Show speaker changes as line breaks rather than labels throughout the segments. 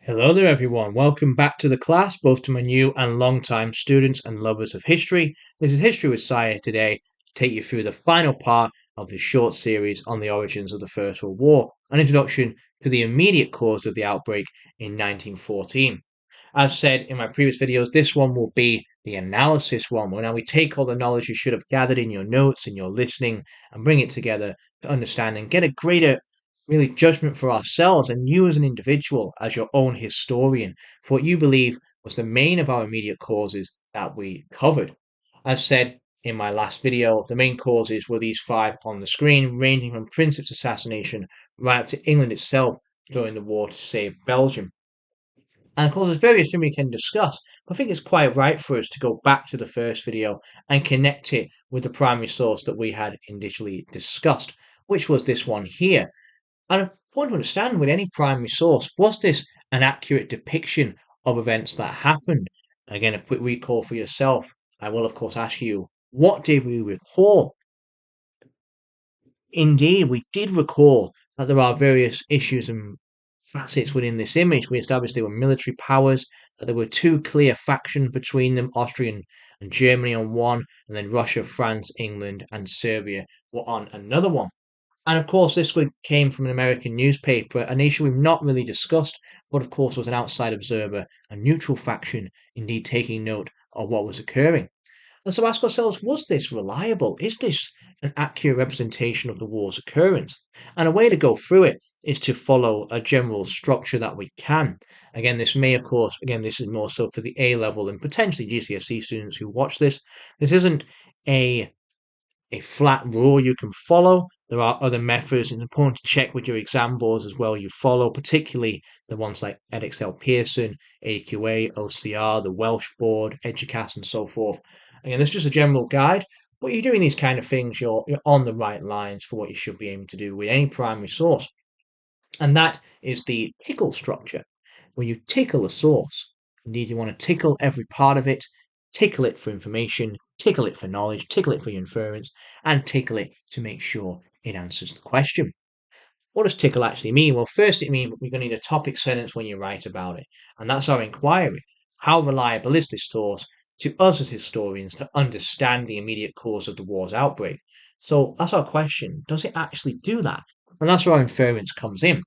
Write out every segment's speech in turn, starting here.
Hello there, everyone. Welcome back to the class, both to my new and long-time students and lovers of history. This is History with Sire today to take you through the final part of this short series on the origins of the First World War, an introduction to the immediate cause of the outbreak in 1914. As said in my previous videos, this one will be the analysis one, where now we take all the knowledge you should have gathered in your notes and your listening and bring it together to understand and get a greater really judgment for ourselves and you as an individual, as your own historian, for what you believe was the main of our immediate causes that we covered. As said in my last video, the main causes were these five on the screen, ranging from Princeps assassination right up to England itself during the war to save Belgium. And of course, there's various things we can discuss, but I think it's quite right for us to go back to the first video and connect it with the primary source that we had initially discussed, which was this one here. And I want to understand with any primary source, was this an accurate depiction of events that happened? Again, a quick recall for yourself. I will, of course, ask you, what did we recall? Indeed, we did recall that there are various issues and facets within this image. We established they were military powers, that there were two clear factions between them, Austria and Germany on one, and then Russia, France, England, and Serbia were on another one. And of course, this came from an American newspaper, a nation we've not really discussed, but of course was an outside observer, a neutral faction, indeed taking note of what was occurring. And so ask ourselves, was this reliable? Is this an accurate representation of the war's occurrence? And a way to go through it is to follow a general structure that we can. Again, this may, of course, again, this is more so for the A level and potentially GCSE students who watch this. This isn't a flat rule you can follow. There are other methods. It's important to check with your exam boards as well you follow, particularly the ones like Edexcel Pearson, AQA, OCR, the Welsh Board, Educast, and so forth. Again, this is just a general guide. But you're doing these kind of things, you're on the right lines for what you should be aiming to do with any primary source. And that is the tickle structure, where you tickle a source. Indeed, you want to tickle every part of it, tickle it for information, tickle it for knowledge, tickle it for inference, and tickle it to make sure it answers the question. What does tickle actually mean? Well, first it means we're going to need a topic sentence when you write about it. And that's our inquiry. How reliable is this source to us as historians to understand the immediate cause of the war's outbreak? So that's our question. Does it actually do that? And that's where our inference comes in.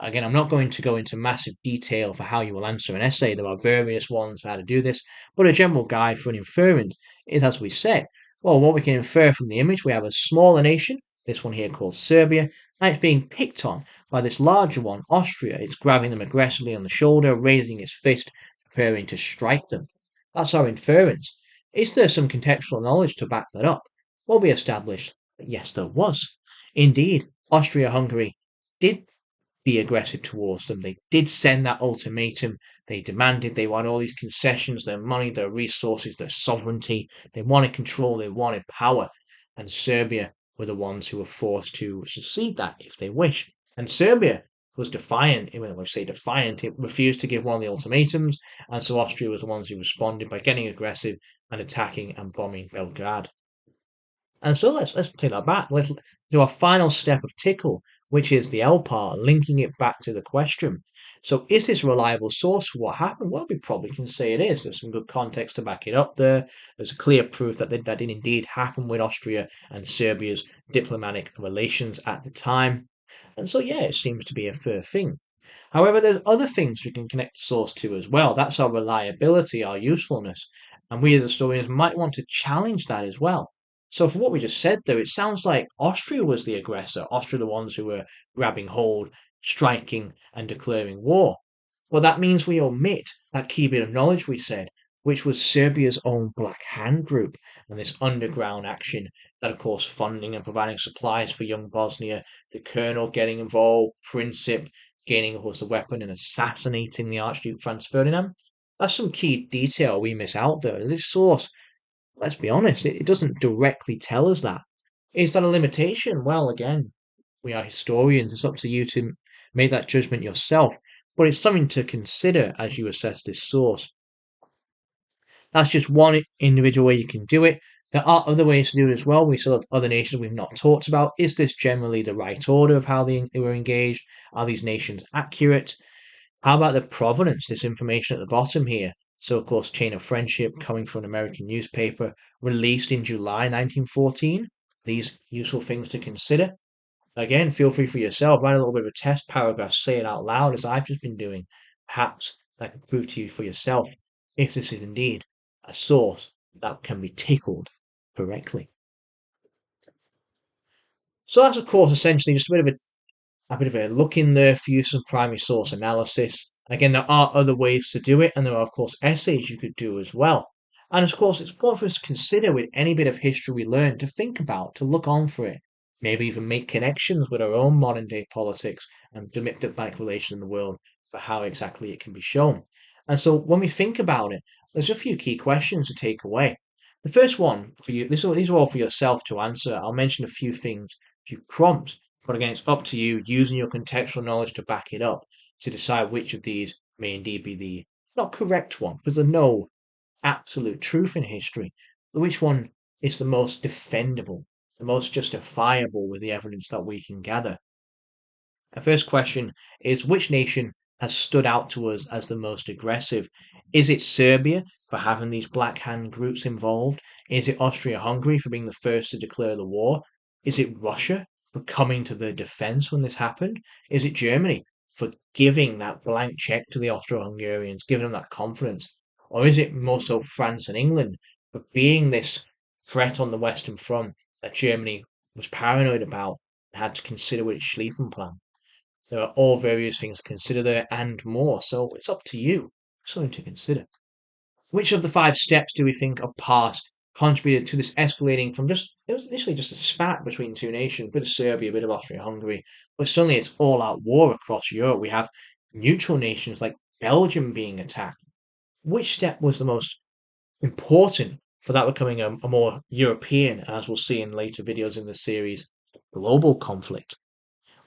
Again, I'm not going to go into massive detail for how you will answer an essay. There are various ones for how to do this, but a general guide for an inference is, as we said, well, what we can infer from the image, we have a smaller nation, this one here called Serbia, and it's being picked on by this larger one, Austria. It's grabbing them aggressively on the shoulder, raising its fist, preparing to strike them. That's our inference. Is there some contextual knowledge to back that up? Well, we established that yes, there was. Indeed, Austria-Hungary did be aggressive towards them. They did send that ultimatum. They demanded they want all these concessions, their money, their resources, their sovereignty. They wanted control, they wanted power. And Serbia were the ones who were forced to secede that if they wish. And Serbia was defiant. When I say defiant, it refused to give one of the ultimatums. And so Austria was the ones who responded by getting aggressive and attacking and bombing Belgrade. And so let's take that back. Let's do our final step of tickle, which is the L part, linking it back to the question. So is this a reliable source for what happened? Well, we probably can say it is. There's some good context to back it up there. There's a clear proof that that did indeed happen with Austria and Serbia's diplomatic relations at the time. And so, yeah, it seems to be a fair thing. However, there's other things we can connect the source to as well. That's our reliability, our usefulness. And we as historians might want to challenge that as well. So for what we just said though, it sounds like Austria was the aggressor, Austria the ones who were grabbing hold, striking and declaring war. Well, that means we omit that key bit of knowledge we said, which was Serbia's own Black Hand Group and this underground action that, of course, funding and providing supplies for young Bosnia, the colonel getting involved, Princip gaining, of course, the weapon and assassinating the Archduke Franz Ferdinand. That's some key detail we miss out there. This source, let's be honest, it doesn't directly tell us that. Is that a limitation? Well, again, we are historians. It's up to you to make that judgment yourself. But it's something to consider as you assess this source. That's just one individual way you can do it. There are other ways to do it as well. We still have other nations we've not talked about. Is this generally the right order of how they were engaged? Are these nations accurate? How about the provenance, this information at the bottom here? So, of course, Chain of Friendship coming from an American newspaper, released in July 1914. These useful things to consider. Again, feel free for yourself, write a little bit of a test paragraph, say it out loud as I've just been doing. Perhaps that can prove to you for yourself if this is indeed a source that can be tickled correctly. So that's, of course, essentially just a bit of a look in there for you, some primary source analysis. Again, there are other ways to do it, and there are, of course, essays you could do as well. And of course, it's important for us to consider with any bit of history we learn, to think about, to look on for it, maybe even make connections with our own modern day politics and diplomatic relations in the world for how exactly it can be shown. And so when we think about it, there's a few key questions to take away. The first one for you, these are all for yourself to answer. I'll mention a few things, a few prompts, but again, it's up to you using your contextual knowledge to back it up to decide which of these may indeed be the not correct one, because there's no absolute truth in history, but which one is the most defendable, the most justifiable with the evidence that we can gather. Our first question is, which nation has stood out to us as the most aggressive? Is it Serbia for having these Black Hand groups involved? Is it Austria-Hungary for being the first to declare the war? Is it Russia for coming to their defense when this happened? Is it Germany for giving that blank check to the Austro-Hungarians, giving them that confidence? Or is it more so France and England for being this threat on the Western Front that Germany was paranoid about and had to consider with its Schlieffen Plan? There are all various things to consider there and more, so it's up to you. Something to consider. Which of the five steps do we think of past contributed to this escalating from it was initially just a spat between two nations, a bit of Serbia, a bit of Austria-Hungary, but suddenly it's all-out war across Europe. We have neutral nations like Belgium being attacked. Which step was the most important for that becoming a more European, as we'll see in later videos in the series, global conflict?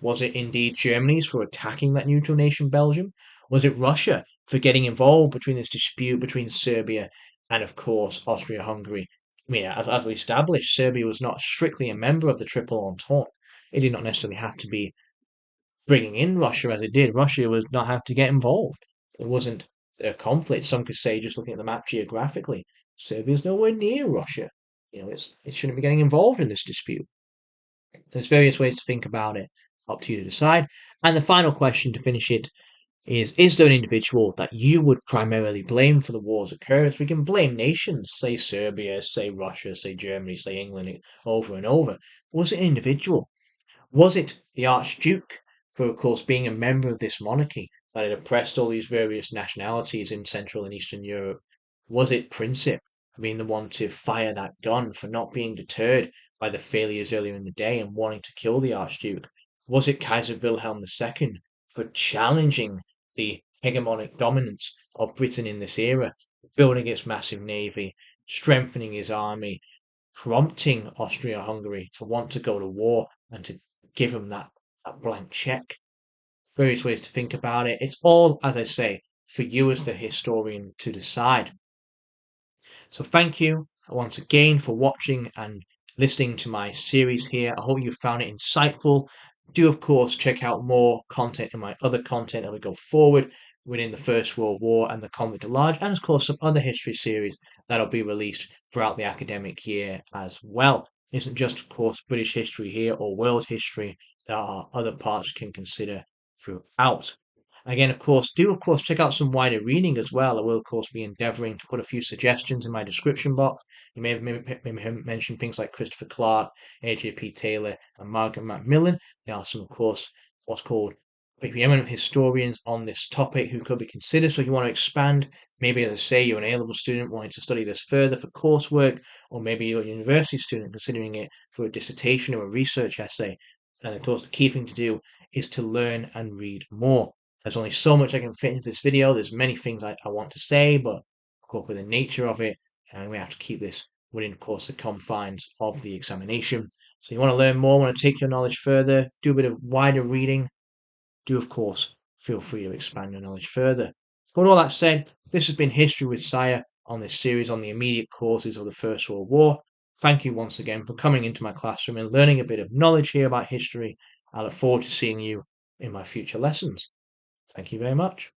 Was it indeed Germany's for attacking that neutral nation, Belgium? Was it Russia for getting involved between this dispute between Serbia and, of course, Austria-Hungary? I mean, as we established, Serbia was not strictly a member of the Triple Entente. It did not necessarily have to be bringing in Russia as it did. Russia would not have to get involved. It wasn't a conflict. Some could say, just looking at the map geographically, Serbia's nowhere near Russia. It shouldn't be getting involved in this dispute. There's various ways to think about it, up to you to decide. And the final question to finish it is there an individual that you would primarily blame for the war's occurrence? We can blame nations, say Serbia, say Russia, say Germany, say England, over and over. Was it an individual? Was it the Archduke, for of course being a member of this monarchy that had oppressed all these various nationalities in Central and Eastern Europe? Was it Princip for being the one to fire that gun, for not being deterred by the failures earlier in the day and wanting to kill the Archduke? Was it Kaiser Wilhelm II for challenging the hegemonic dominance of Britain in this era, building its massive navy, strengthening his army, prompting Austria-Hungary to want to go to war and to give him that blank check? Various ways to think about it. It's all, as I say, for you as the historian to decide. So thank you once again for watching and listening to my series here. I hope you found it insightful. Do, of course, check out more content in my other content as we go forward within the First World War and the conflict at large, and of course some other history series that'll be released throughout the academic year as well. It isn't just, of course, British history here or world history. There are other parts you can consider throughout. Again, of course check out some wider reading as well. I will of course be endeavouring to put a few suggestions in my description box. You may have mentioned things like Christopher Clark, A.J.P. Taylor, and Margaret Macmillan. There are some, of course, what's called preeminent historians on this topic who could be considered. So if you want to expand, maybe as I say, you're an A-level student wanting to study this further for coursework, or maybe you're a university student considering it for a dissertation or a research essay. And of course, the key thing to do is to learn and read more. There's only so much I can fit into this video. There's many things I want to say, but of course, with the nature of it, and we have to keep this within, of course, the confines of the examination. So you want to learn more, want to take your knowledge further, do a bit of wider reading, do, of course, feel free to expand your knowledge further. With all that said, this has been History with Sire on this series on the immediate causes of the First World War. Thank you once again for coming into my classroom and learning a bit of knowledge here about history. I look forward to seeing you in my future lessons. Thank you very much.